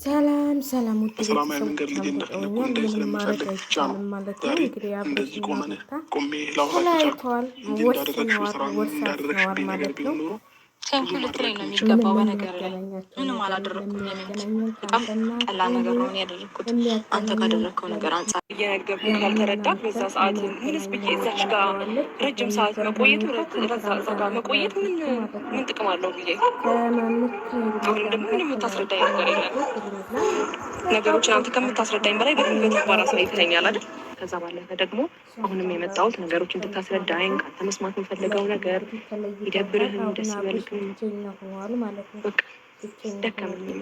ሰላም ሰላም ውድ በሰላማዊ መንገድ ልጅ እንደፈለኩ እንዳይ ስለምፈልግ ብቻ ነው ዛሬ እንደዚህ ቆሜ ላውራችሁ ቻልኩ እንጂ እንዳደረግሽው ስራ እንዳደረግሽብኝ ነገር ቢሆን ኖሮ ቴንኪው ልትለኝ ነው የሚገባው። በነገር ላይ ምንም አላደረግኩም። በጣም ቀላል ነገር ነው ያደረግኩት። አንተ ካደረግከው ነገር አንጻር እየነገርኩህ ካልተረዳህ በዛ ሰዓት ምንስ ብዬ እዛች ጋር ረጅም ሰዓት መቆየቱ እዛ ጋር መቆየት ምን ጥቅም አለው ብዬ አሁንም ደግሞ ምንም የምታስረዳኝ ነገር የለም። ነገሮችን አንተ ከምታስረዳኝ በላይ በደንብ በተግባር አሳይተኸኛል አይደል? ከዛ ባለፈ ደግሞ አሁንም የመጣሁት ነገሮች እንድታስረዳኝ ከአንተ መስማት የምፈልገው ነገር ይደብርህም ደስ ይበልክም በቃ ደከመኝ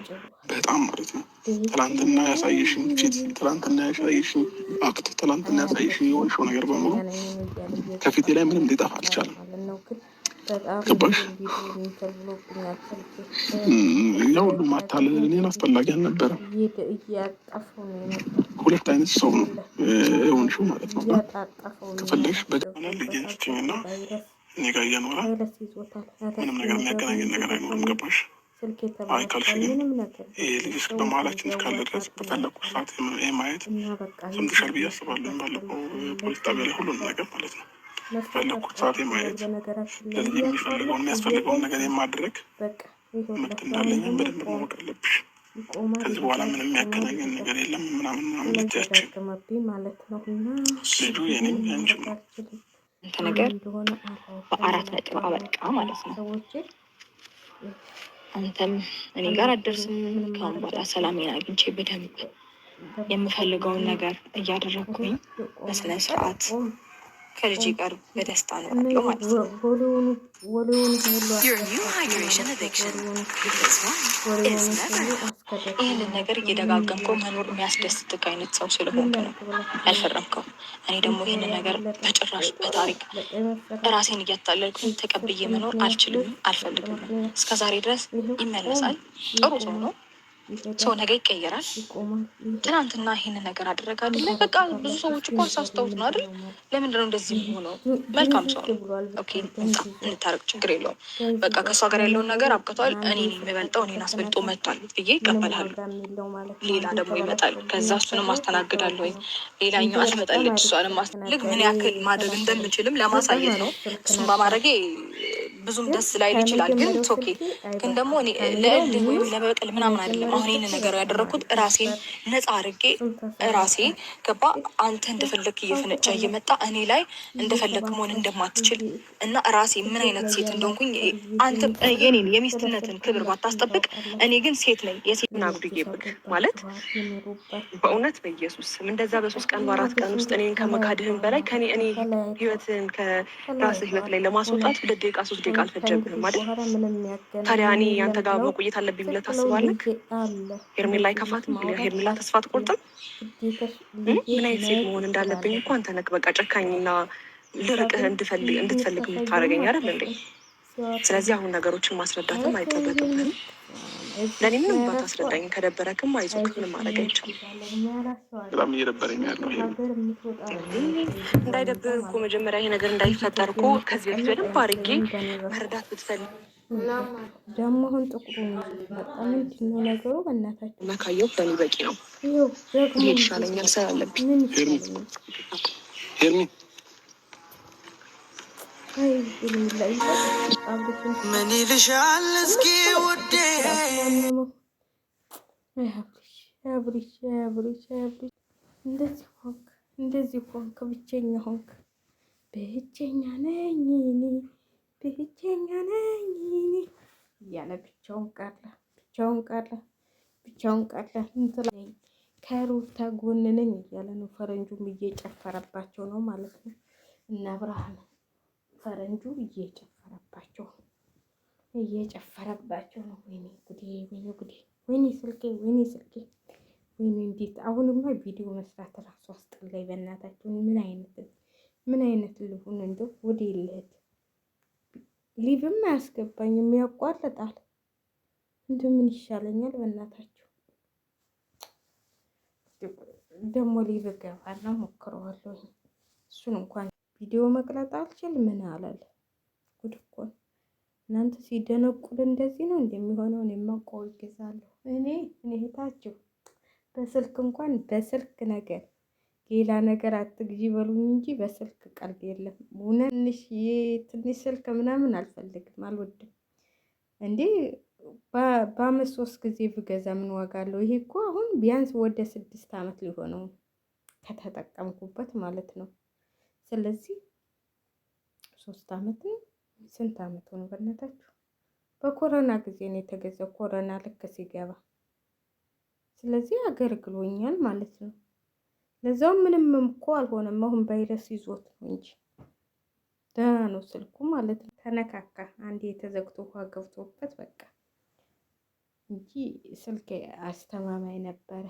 በጣም ማለት ነው። ትላንትና ያሳየሽኝ ፊት፣ ትላንትና ያሳየሽኝ አክት፣ ትላንትና ያሳየሽኝ የሆንሽው ነገር በሙሉ ከፊቴ ላይ ምንም ሊጠፋ አልቻለም። ገባሽ? ያ ሁሉ ማታለል እኔን አስፈላጊ አልነበረም። ሁለት አይነት ሰው ነው የሆንሽው ማለት ነው። ከፈለግሽ በቃና ልጅንችኝና እኔ ጋር እየኖረ ምንም ነገር የሚያገናኘን ነገር አይኖርም። ገባሽ? አይ ካልሽ ግን ይሄ ልጅ በመሀላችን እስካለ ድረስ በፈለግኩ ሰዓት ማየት ሰምተሻል ብዬ አስባለሁ። ባለፈው ፖሊስ ጣቢያ ላይ ሁሉንም ነገር ማለት ነው ፈለግኩት ሰዓት ማየት ለልጅ የሚያስፈልገውን ነገር የማድረግ መብት እንዳለኝም በደንብ ማወቅ አለብሽ። ከዚህ በኋላ ምንም የሚያገናኘን ነገር የለም ምናምን ልጃችን ልጁ የኔም ያንቺም ነው። እንተ ነገር በአራት ነጥብ አበቃ ማለት ነው። አንተም እኔ ጋር አደርስም። ከአሁን በኋላ ሰላሜን አግኝቼ በደንብ የምፈልገውን ነገር እያደረግኩኝ በስነ ስርዓት ከልጅ ጋር በደስታ ነው ማለት ነው። ይህንን ነገር እየደጋገምከው መኖር የሚያስደስትህ አይነት ሰው ስለሆንክ ነው ያልፈረምከው። እኔ ደግሞ ይህንን ነገር በጭራሽ በታሪክ ራሴን እያታለልኩኝ ተቀብዬ መኖር አልችልም፣ አልፈልግም። እስከዛሬ ድረስ ይመለሳል። ጥሩ ሰው ነው። ሰው ነገ ይቀየራል። ትናንትና ይሄንን ነገር አደረገ አይደለ? በቃ ብዙ ሰዎች እኮ አሳስተውት ነው አይደል? ለምንድነው እንደዚህ ሆነው? መልካም ሰው ነው። ኦኬ እንታረቅ፣ ችግር የለውም። በቃ ከእሷ ጋር ያለውን ነገር አብቅቷል። እኔን የሚበልጠው እኔን አስበልጦ መጥቷል ብዬ ይቀበላሉ። ሌላ ደግሞ ይመጣል። ከዛ እሱንም አስተናግዳለሁ። ሌላኛው አትመጣለች። እሷንም ማስፈልግ ምን ያክል ማድረግ እንደምችልም ለማሳየት ነው። እሱም በማድረጌ ብዙም ደስ ላይል ይችላል፣ ግን ኦኬ። ግን ደግሞ እኔ ለእልህ ወይም ለበቀል ምናምን አይደለም። አሁን ይህንን ነገር ያደረግኩት ራሴን ነፃ አድርጌ ራሴ ገባ። አንተ እንደፈለክ እየፈነጫ እየመጣ እኔ ላይ እንደፈለክ መሆን እንደማትችል እና ራሴ ምን አይነት ሴት እንደሆንኩኝ አንተ የኔን የሚስትነትን ክብር ባታስጠብቅ፣ እኔ ግን ሴት ነኝ። የሴት ናጉድዬብክ ማለት በእውነት በኢየሱስ ስም እንደዛ በ3 ቀን በ4 ቀን ውስጥ እኔን ከመካድህን በላይ እኔ ህይወትን ከራስህ ህይወት ላይ ለማስወጣት 2 ደቂቃ 3 ደቂቃ አልፈጀብህም አይደል? ታዲያ እኔ ያንተ ጋር መቆየት አለብኝ ብለህ ታስባለህ? ሄርሜላ አይከፋትም? ሄርሜላ ተስፋ አትቆርጥም? ምን አይነት ሴት መሆን እንዳለብኝ እኮ አንተ ነህ በቃ ጨካኝና ልርቅህ እንድትፈልግ የምታደርገኝ አይደል እንዴ? ስለዚህ አሁን ነገሮችን ማስረዳትም አይጠበቅብህም። ለእኔ ምንም ባታስረዳኝ ከደበረክም አይዞህ፣ ምንም ማድረግ አይቻልም። በጣም እየደበረኝ ያለው እንዳይደብር እኮ መጀመሪያ ይሄ ነገር እንዳይፈጠር እኮ ከዚህ በፊት በደንብ አድርጌ መረዳት ብትፈልግ ደግሞ አሁን ጥቁሩ መጣ። ምንድን ነው ነገሩ? በእናታችሁ መካየው ለእኔ በቂ ነው። ይሄድ ይሻለኛል፣ ስራ አለብኝ። ሄርሚ ምን ይልሻል እስኪ ውዴ? እንደዚህ ሆንክ፣ ብቸኛ ሆንክ። ብቸኛ ነኝ ብቸኛ ነኝ እያለ ብቻውን ቀረ። ከሩታ ጎን ነኝ እያለ ነው። ፈረንጁም እየጨፈረባቸው ነው ማለት ነው። እና ብርሃን ፈረንጁ እየጨፈረባቸው ነው። ወይኔ ጉዴ፣ ወይኔ ጉዴ፣ ወይኔ ስልኬ፣ ወይኔ እንዴት! አሁንማ ቪዲዮ መስራት እራሱ አስጠላኝ። በእናታቸው ምን አይነት ልሁን እንደው ወደ የለህት ሊቭም አያስገባኝም፣ ያቋርጣል። እንደው ምን ይሻለኛል? በእናታቸው ደግሞ ሊቭ ገባና ሞክረዋለሁ። እሱን እንኳን ቪዲዮ መቅረጥ አልችል ምን አላለ። ጉድ እኮ ነው። እናንተ ሲደነቁል እንደዚህ ነው እንደሚሆነው። እኔ ማውቀው ይገዛለሁ። እኔ እህታችሁ በስልክ እንኳን በስልክ ነገር ሌላ ነገር አትግዢ በሉኝ እንጂ በስልክ ቀልድ የለም። እውነት ትንሽ ስልክ ምናምን አልፈልግም፣ አልወድም። እንዴ በአመት 3 ጊዜ ብገዛ ምን ዋጋ አለው? ይሄ እኮ አሁን ቢያንስ ወደ 6 አመት ሊሆነው ከተጠቀምኩበት ማለት ነው። ስለዚህ 3 አመት ነው። ስንት አመት ሆነ በእናታችሁ? በኮሮና ጊዜ ነው የተገዛው፣ ኮሮና ልክ ሲገባ። ስለዚህ አገልግሎኛል ማለት ነው። ለዛው ምንም እኮ አልሆነም። አሁን ቫይረስ ይዞት ነው እንጂ ደህና ነው ስልኩ ማለት ነው። ተነካካ አንዴ የተዘግቶ ውሃ ገብቶበት በቃ እንጂ ስልክ አስተማማኝ ነበረ።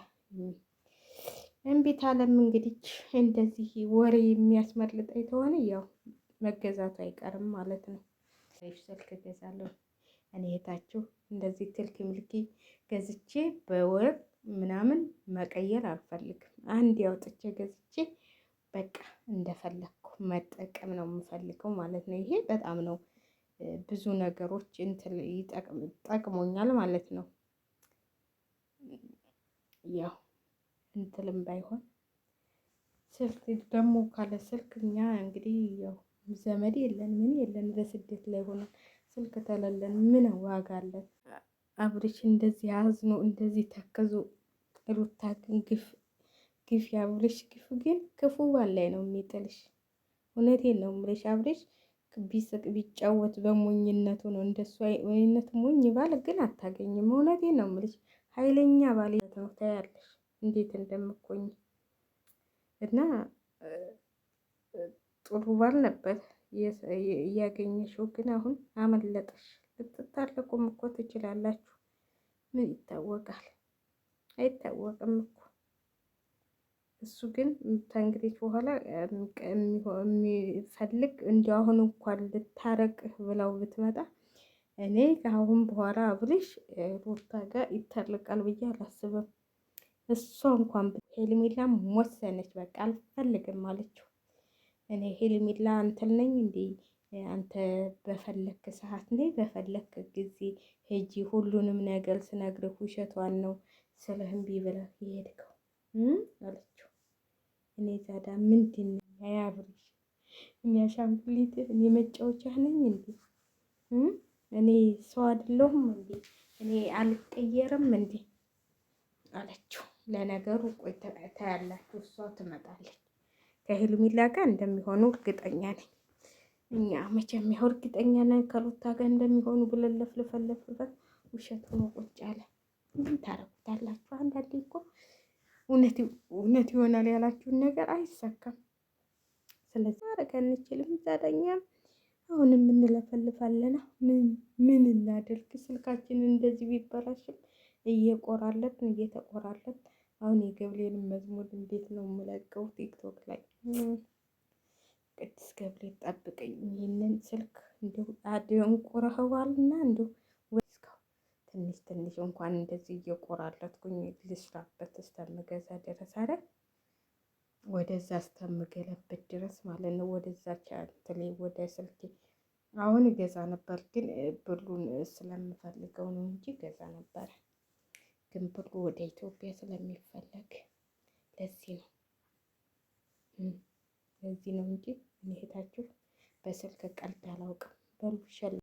እምቢት አለም እንግዲህ እንደዚህ ወሬ የሚያስመልጠኝ ከሆነ ያው መገዛቱ አይቀርም ማለት ነው። ስልክ እገዛለሁ እኔ እህታችሁ። እንደዚህ ትልክ ምልኪ ገዝቼ በወር ምናምን መቀየር አልፈልግም። አንድ ያውጥቼ ገዝቼ በቃ እንደፈለኩ መጠቀም ነው የምፈልገው ማለት ነው። ይሄ በጣም ነው ብዙ ነገሮች ጠቅሞኛል ማለት ነው። ያው እንትልም ባይሆን ስልክ ደግሞ ካለ ስልክ እኛ እንግዲህ ያው ዘመድ የለን ምን የለን በስደት ላይ ሆነ ስልክ ተለለን ምን ዋጋ አለን? አብርሽ እንደዚህ አዝኖ እንደዚህ ተከዞ ሩታ ግን ግፍ የአብርሽ ግፍ ግን ክፉ ባላይ ነው የሚጥልሽ። እውነቴን ነው የምልሽ። አብርሽ ቢስቅ ቢጫወት በሞኝነቱ ነው። እንደሱ አይነት ሞኝ ባል ግን አታገኝም። እውነቴን ነው የምልሽ። ኃይለኛ ባል ነው። ታያለሽ እንዴት እንደምኮኝ እና ጥሩ ባል ነበር እያገኘሽው፣ ግን አሁን አመለጠሽ። ልትታረቁም እኮ ትችላላችሁ። ምን ይታወቃል? አይታወቅም እኮ። እሱ ግን ከእንግዲህ በኋላ የሚፈልግ እንዲያው አሁን እንኳን ልታረቅህ ብለው ብትመጣ እኔ ከአሁን በኋላ አብርሽ ሩታ ጋር ይታረቃል ብዬ አላስብም። እሷ እንኳን ሄርሜላም ወሰነች፣ በቃ አልፈልግም አለችው። እኔ ሄርሜላ አንተል ነኝ እንዴ? አንተ በፈለክ ሰዓት ነይ፣ በፈለክ ጊዜ ሄጂ፣ ሁሉንም ነገር ስነግርህ ውሸቷን ነው ስለህ እምቢ ብለህ የሄድከው አለችው። እኔ ዛዳ ምንድን ነው ያብርሽ? እኔ አሻንጉሊት እኔ መጫወቻ ነኝ እንዴ? እኔ ሰው አይደለሁም እንዴ? እኔ አልቀየርም እንዴ አለችው። ለነገሩ ቆይ ታያላችሁ፣ እሷ ትመጣለች። ከሄርሜላ ጋር እንደሚሆኑ እርግጠኛ ነኝ። እኛ መቼም ያው እርግጠኛ ነን ከሩታ ጋር እንደሚሆኑ ብለን ለፍልፈለፍበት ውሸት ሆኖ ቁጭ አለ። ምን ታረጉታላችሁ? አንዳንዴ እኮ እውነት ይሆናል ያላችሁን ነገር አይሳካም። ስለዚህ ማድረግ አንችልም። ዛዳኛም አሁንም እንለፈልፋለና ምን እናደርግ? ስልካችንን እንደዚህ ቢበላሽም እየተቆራለት አሁን የገብርኤልን መዝሙር እንዴት ነው የምለቀው? ቲክቶክ ላይ ቅድስ ገብርኤል ጠብቀኝ፣ ይህንን ስልክ እንዲሁ አደንቁረኸዋልና እንዲሁ ወስካው ትንሽ እንኳን እንደዚህ እየቆራለትኩኝ ልስራበት እስከምገዛ ድረስ አረ ወደዛ እስከምገለበት ድረስ ማለት ነው። ወደዛ ቻትሌ ወደ ስልኬ አሁን ገዛ ነበር፣ ግን ብሩን ስለምፈልገው ነው እንጂ ገዛ ነበር። ግን ብሩ ወደ ኢትዮጵያ ስለሚፈለግ ለዚህ ነው እንጂ እህታችሁ በስልክ ቀልድ አላውቅም። በሉ ሸል